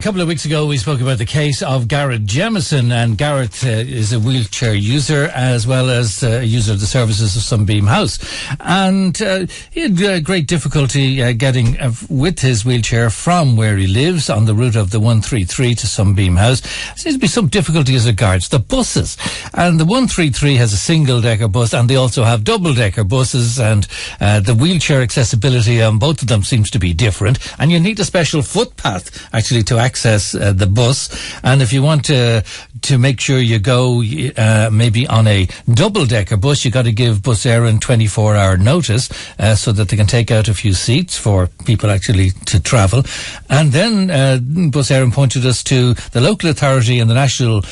A couple of weeks ago, we spoke about the case of Gareth Jameson, and Gareth is a wheelchair user as well as a user of the services of Sunbeam House. And he had great difficulty getting with his wheelchair from where he lives on the route of the 133 to Sunbeam House. There seems to be some difficulty as regards the buses. And the 133 has a single-decker bus, and they also have double-decker buses, and the wheelchair accessibility on both of them seems to be different. And you need a special footpath, actually, to access the bus. And if you want to make sure you go maybe on a double-decker bus, you got to give Bus Arent 24-hour notice so that they can take out a few seats for people actually to travel. And then Bus Arent pointed us to the local authority and the National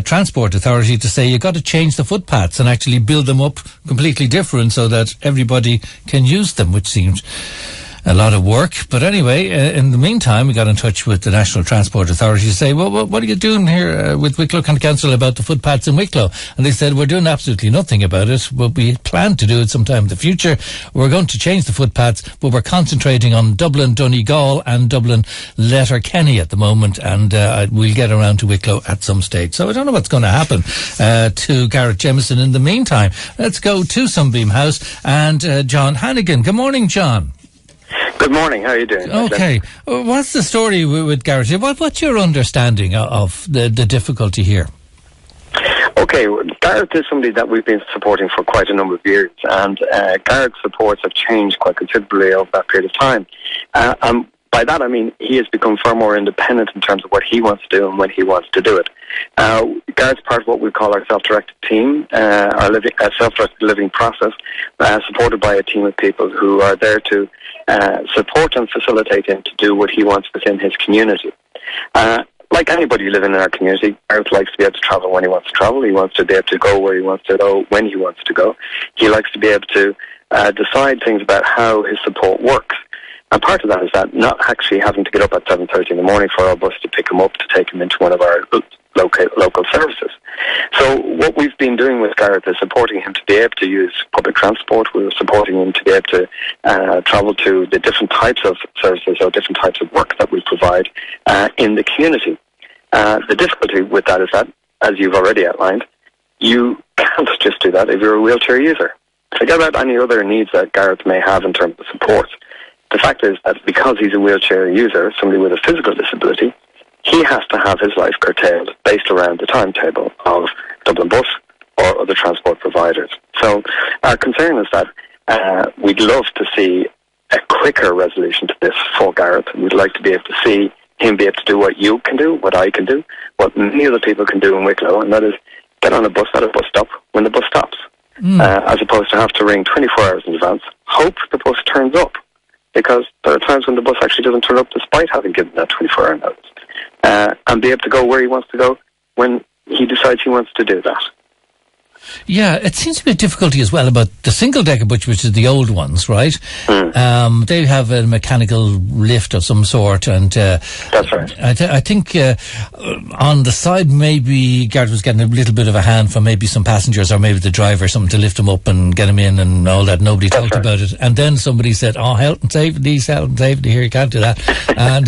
Transport Authority to say you got to change the footpaths and actually build them up completely different so that everybody can use them, which seems a lot of work. But anyway, in the meantime, we got in touch with the National Transport Authority to say, well, what are you doing here with Wicklow County Council about the footpaths in Wicklow? And they said, we're doing absolutely nothing about it, but we plan to do it sometime in the future. We're going to change the footpaths, but we're concentrating on Dublin, Donegal and Dublin, Letterkenny at the moment, and we'll get around to Wicklow at some stage. So I don't know what's going to happen to Gareth Jameson. In the meantime, let's go to Sunbeam House and John Hannigan. Good morning, John. Good morning. How are you doing? Okay. What's the story with Gareth? What's your understanding of the difficulty here? Okay. Gareth is somebody that we've been supporting for quite a number of years, and Gareth's supports have changed quite considerably over that period of time. By that I mean he has become far more independent in terms of what he wants to do and when he wants to do it. Gareth's part of what we call our self-directed team, our self-directed living process, supported by a team of people who are there to support and facilitate him to do what he wants within his community. Like anybody living in our community, Gareth likes to be able to travel when he wants to travel. He wants to be able to go where he wants to go when he wants to go. He likes to be able to decide things about how his support works. And part of that is that not actually having to get up at 7:30 in the morning for our bus to pick him up to take him into one of our local services. So what we've been doing with Gareth is supporting him to be able to use public transport. We're supporting him to be able to travel to the different types of services or different types of work that we provide in the community. The difficulty with that is that, as you've already outlined, you can't just do that if you're a wheelchair user. Forget about any other needs that Gareth may have in terms of support. The fact is that because he's a wheelchair user, somebody with a physical disability, he has to have his life curtailed based around the timetable of Dublin Bus or other transport providers. So our concern is that we'd love to see a quicker resolution to this for Gareth. We'd like to be able to see him be able to do what you can do, what I can do, what many other people can do in Wicklow, and that is get on a bus at a bus stop when the bus stops, as opposed to have to ring 24 hours in advance, hope the bus turns up. Because there are times when the bus actually doesn't turn up despite having given that 24-hour notice. And be able to go where he wants to go when he decides he wants to do that. Yeah, it seems to be a difficulty as well about the single-decker bus, which is the old ones, right? They have a mechanical lift of some sort, and that's right. I think on the side maybe Gareth was getting a little bit of a hand from maybe some passengers or maybe the driver, something to lift him up and get him in and all that. Nobody talked about it, and then somebody said, "Oh, health and safety here, you can't do that." And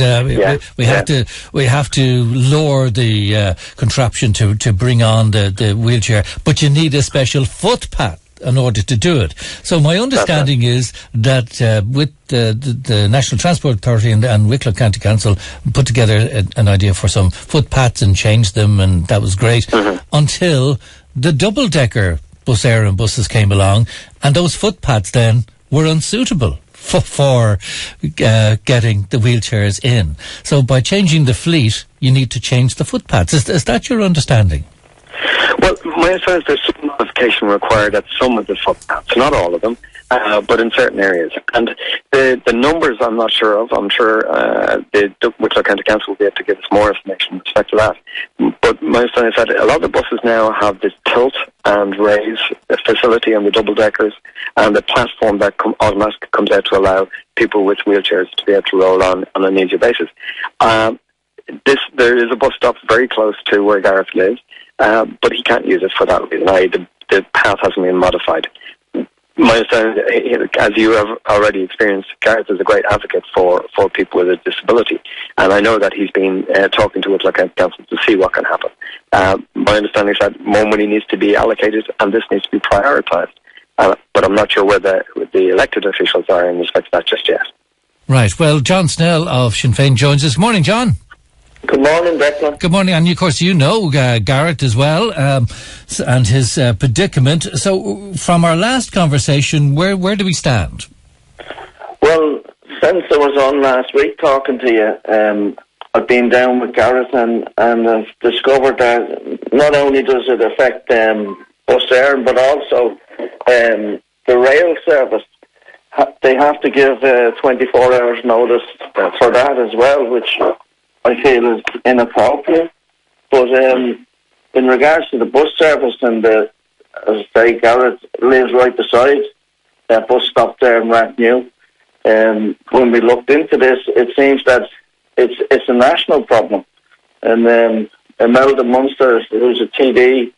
we have to lower the contraption to bring on the wheelchair, but you need a special footpath in order to do it. So my understanding is that with the National Transport Authority and Wicklow County Council put together an idea for some footpaths and changed them, and that was great until the double-decker Bus Arent buses came along, and those footpaths then were unsuitable for getting the wheelchairs in. So by changing the fleet, you need to change the footpaths. Is that your understanding? Well, my understanding is there's some modification required at some of the footpaths, not all of them, but in certain areas. And the numbers I'm not sure of. I'm sure the Wicklow County Council will be able to give us more information with respect to that. But my understanding is that a lot of the buses now have this tilt and raise facility on the double-deckers and the platform that automatically comes out to allow people with wheelchairs to be able to roll on an easier basis. There is a bus stop very close to where Gareth lives. But he can't use it for that reason. The path hasn't been modified. My understanding, as you have already experienced, Gareth is a great advocate for people with a disability, and I know that he's been talking to Wicklow County Council to see what can happen. My understanding is that more money needs to be allocated, and this needs to be prioritised. But I'm not sure where the elected officials are in respect to that just yet. Right. Well, John Snell of Sinn Féin joins us. Morning, John. Good morning, Declan. Good morning, and of course you know Gareth as well, and his predicament. So, from our last conversation, where do we stand? Well, since I was on last week talking to you, I've been down with Gareth and I've discovered that not only does it affect bus arent, but also the rail service. They have to give 24 hours notice for that as well, which I feel is inappropriate. But in regards to the bus service, and as I say, Gareth lives right beside that bus stop there in Rathnew. When we looked into this, it seems that it's a national problem. And Imelda Munster, who's a TD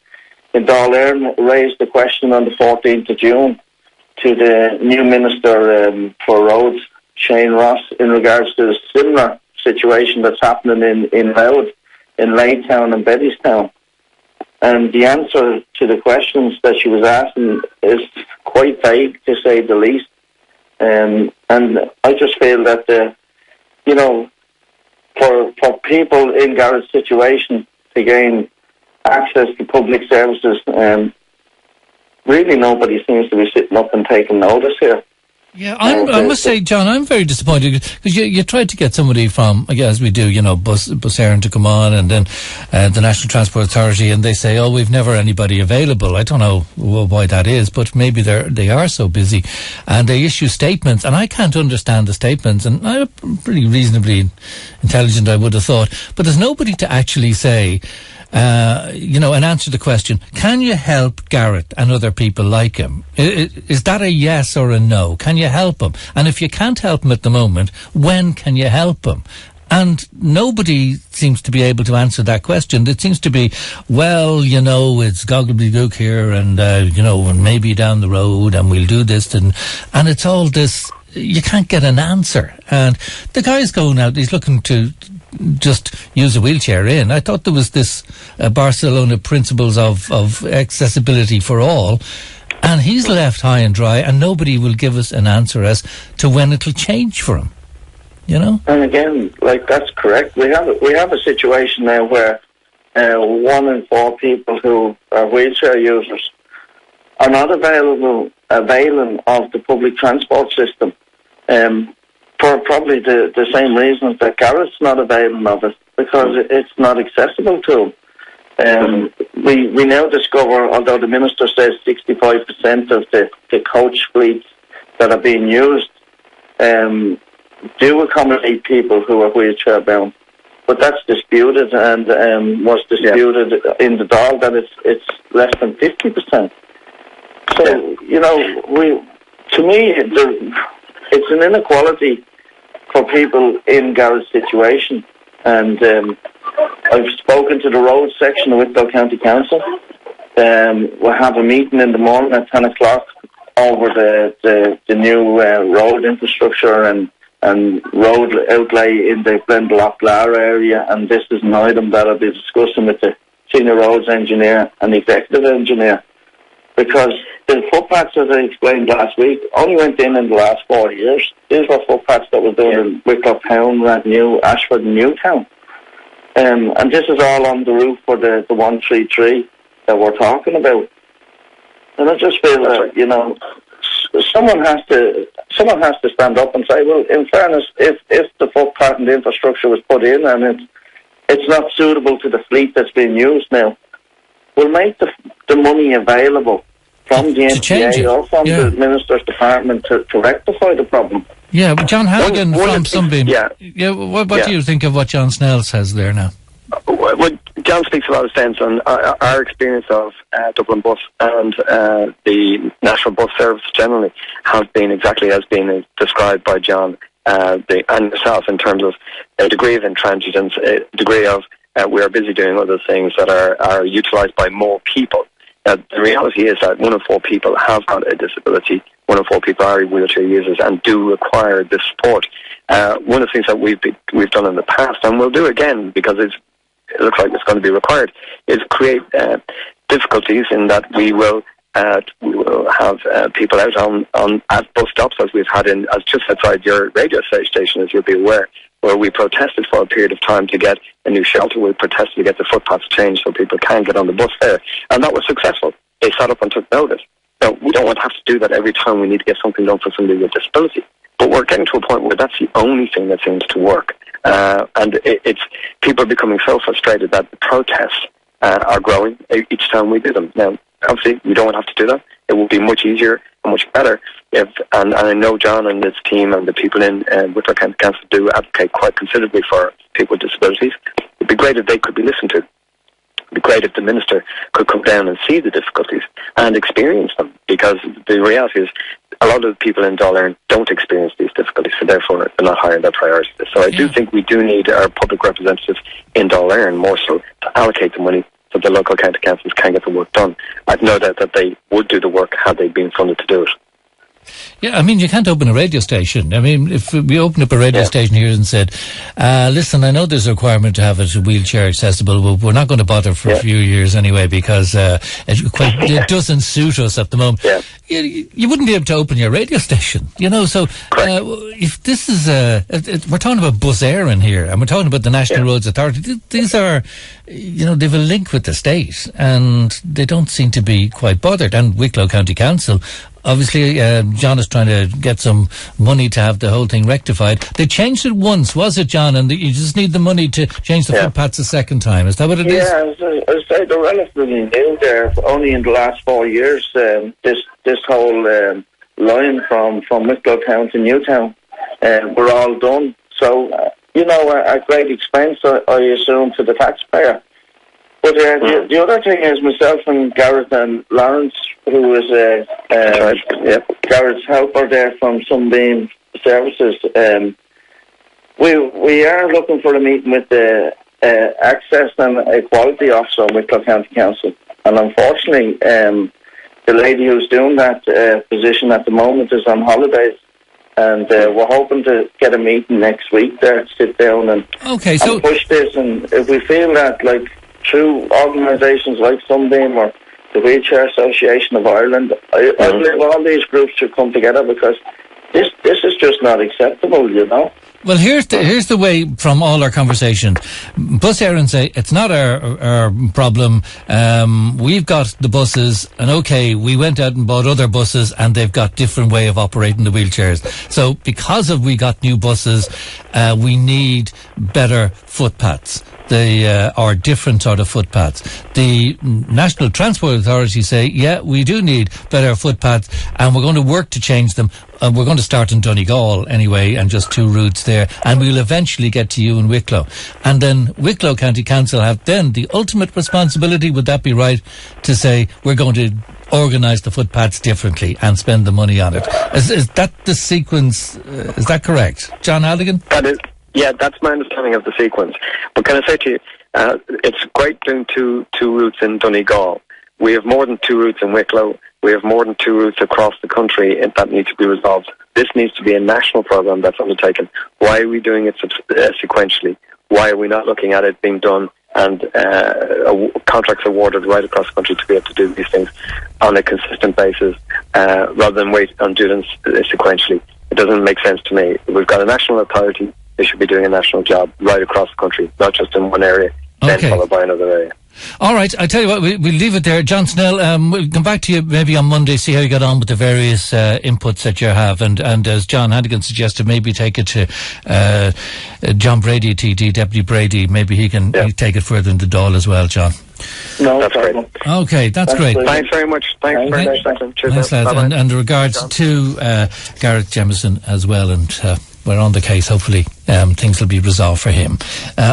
in Dáil Éireann, raised the question on the 14th of June to the new Minister for Roads, Shane Ross, in regards to the similar situation that's happening in Louth, in Laytown and Bettystown. And the answer to the questions that she was asking is quite vague, to say the least. And I just feel that, for people in Gareth's situation to gain access to public services, really nobody seems to be sitting up and taking notice here. Yeah, I must say, John, I'm very disappointed because you tried to get somebody from, as we do, bus arent to come on, and then the National Transport Authority, and they say, oh, we've never anybody available. I don't know why that is, but maybe they are so busy, and they issue statements, and I can't understand the statements, and I'm pretty reasonably intelligent, I would have thought, but there's nobody to actually say, and answer the question, can you help Gareth and other people like him? Is that a yes or a no? Can you help him? And if you can't help him at the moment, when can you help him? And nobody seems to be able to answer that question. It seems to be, it's gobbledygook here and, and maybe down the road and we'll do this and it's all this, you can't get an answer. And the guy's going out, he's looking to just use a wheelchair in. I thought there was this Barcelona principles of accessibility for all, and he's left high and dry, and nobody will give us an answer as to when it'll change for him. And again, that's correct. We have a situation now where 1 in 4 people who are wheelchair users are not availing of the public transport system. For probably the same reasons that Gareth's not availing of it, because it's not accessible to him. We now discover, although the Minister says 65% of the coach fleets that are being used do accommodate people who are wheelchair bound, but that's disputed and was disputed in the Dáil that it's less than 50%. So, to me, it's an inequality for people in Gareth's situation. And I've spoken to the road section of Wicklow County Council. We'll have a meeting in the morning at 10 o'clock over the new road infrastructure and road outlay in the Glendalough area. And this is an item that I'll be discussing with the senior roads engineer and executive engineer. Because the footpaths, as I explained last week, only went in the last 4 years. These were footpaths that were done in Wicklow Town, Rathnew, Ashford and Newtown. And this is all on the route for the 133 that we're talking about. And I just feel that, someone has to stand up and say, well, in fairness, if the footpath and the infrastructure was put in and it's not suitable to the fleet that's being used now, we'll make the money available from the NPA or from the Minister's Department to rectify the problem. Yeah, but John Halligan from Sunbeam. What do you think of what John Snell says there now? Well, John speaks a lot of sense, and our experience of Dublin Bus and the National Bus Service generally has been exactly as being described by John and yourself in terms of a degree of intransigence, a degree of we are busy doing other things that are utilised by more people. The reality is that 1 in 4 people have got a disability. 1 in 4 people are wheelchair users and do require this support. One of the things that we've done in the past, and we'll do again because it looks like it's going to be required, is create difficulties in that we will have people out at bus stops, as we've had as just outside your radio station, as you'll be aware, where we protested for a period of time to get a new shelter. We protested to get the footpaths changed so people can get on the bus there, and that was successful. They sat up and took notice. Now, we don't want to have to do that every time we need to get something done for somebody with disability, but we're getting to a point where that's the only thing that seems to work, and it's people are becoming so frustrated that the protests are growing each time we do them. Now, obviously, we don't have to do that. It will be much easier and much better if, and I know John and his team and the people in Wicklow County Council do advocate quite considerably for people with disabilities. It'd be great if they could be listened to. It'd be great if the minister could come down and see the difficulties and experience them, because the reality is a lot of the people in Cllr don't experience these difficulties, so therefore they're not high on their priority list. So I do think we do need our public representatives in Cllr more so to allocate the money so the local county councils can get the work done. I've no doubt that they would do the work had they been funded to do it. Yeah, I mean, you can't open a radio station. I mean, if we opened up a radio station here and said, listen, I know there's a requirement to have it wheelchair accessible, but we're not going to bother for a few years anyway because it doesn't suit us at the moment. Yeah. You wouldn't be able to open your radio station, you know. So if this is we're talking about bus arent here, and we're talking about the National Roads Authority. These are, you know, they've a link with the state, and they don't seem to be quite bothered. And Wicklow County Council, obviously, John is trying to get some money to have the whole thing rectified. They changed it once, was it, John? And you just need the money to change the footpaths a second time. Is that what it is? Yeah, as I say, they're relatively new there. Only in the last 4 years, this whole line from Wicklow Town to Newtown, we're all done. So, you know, at great expense, I assume, to the taxpayer. But the other thing is, myself and Gareth and Lawrence, who is Gareth's helper there from Sunbeam Services, we are looking for a meeting with the Access and Equality Officer in Wicklow County Council. And unfortunately, the lady who's doing that position at the moment is on holidays. And we're hoping to get a meeting next week there to sit down and push this. And if we feel that, like, through organisations like Sunbeam or the Wheelchair Association of Ireland, I believe all these groups should come together, because this is just not acceptable, you know. Well, here's the way from all our conversation. Bus arent say it's not our problem. We've got the buses, and we went out and bought other buses, and they've got different way of operating the wheelchairs. So because we got new buses, we need better footpaths. Or different sort of footpaths. The National Transport Authority say, we do need better footpaths, and we're going to work to change them. We're going to start in Donegal anyway, and just 2 routes there, and we'll eventually get to you in Wicklow. And then Wicklow County Council have then the ultimate responsibility, would that be right, to say we're going to organise the footpaths differently and spend the money on it. Is that the sequence? Is that correct? John Halligan? That is. Yeah, that's my understanding of the sequence. But can I say to you, it's great doing two routes in Donegal. We have more than 2 routes in Wicklow. We have more than 2 routes across the country that need to be resolved. This needs to be a national programme that's undertaken. Why are we doing it sequentially? Why are we not looking at it being done and contracts awarded right across the country to be able to do these things on a consistent basis rather than wait and do them sequentially? It doesn't make sense to me. We've got a national authority. They should be doing a national job right across the country, not just in one area, then followed by another area. All right, I tell you what, we'll leave it there. John Snell, we'll come back to you maybe on Monday, see how you got on with the various inputs that you have, and as John Hannigan suggested, maybe take it to John Brady, TD, Deputy Brady. Maybe he can take it further into Dáil as well, John. No, that's great. Okay, that's great. Thanks very much. Thanks very much. Thanks, lads. And regards to Gareth Jameson as well, and we're on the case. Hopefully things will be resolved for him.